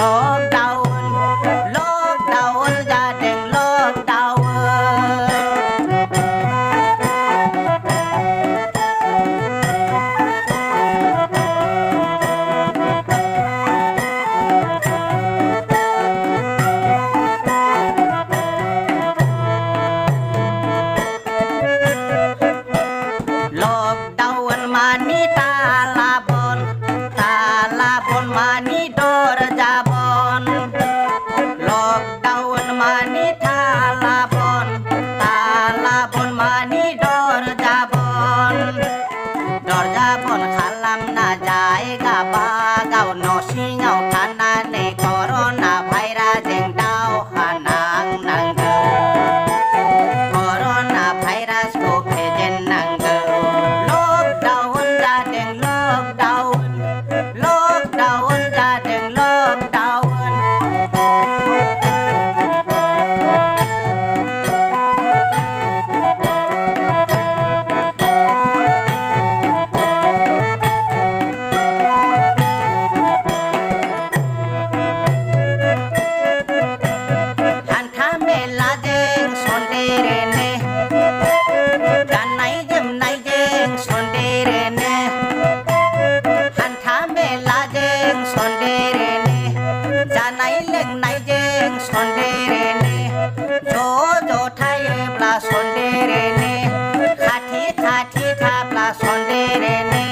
lockdown gia đình lockdown lockdown mani talabon mani dor jabon lockdown mani talabon mani dor jabon khalam na jaiga bagau no singau thanane corona virus jeng dau hanang nang corona virus ko kejen nang lockdown jadeng lockdown jadeng lockdown hanta mela jeng sonderene danai jem nai jeng sonderene hanta mela jeng sonderene janai leng nai jeng sonderene jo thai bla sonderene khati tha bla sonderene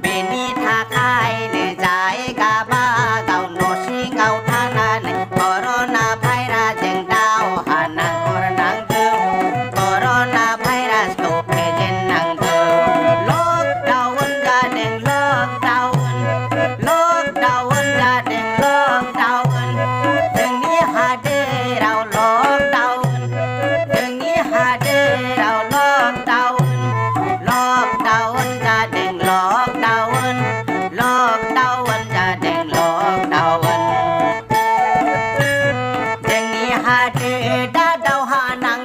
beni tha khai ne jai ga ba gau no si gau thana ne corona virus jeng dau hanang corona virus ko kejen nang lockdown jadeng lockdown jadeng lockdown dengi hadirau lockdown jadeng lockdown jadeng lockdown dengi hadir dadau hanang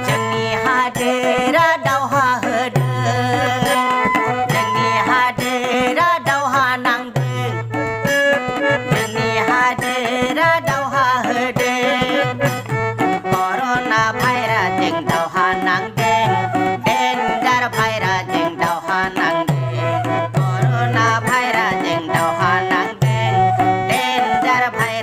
jengi hadir dau ha hedeng jengi hadir dau hanang jengi hadir dau ha hedeng corona virus jeng dau hanang danger virus jeng dau hanang corona virus jeng dau hanang danger virus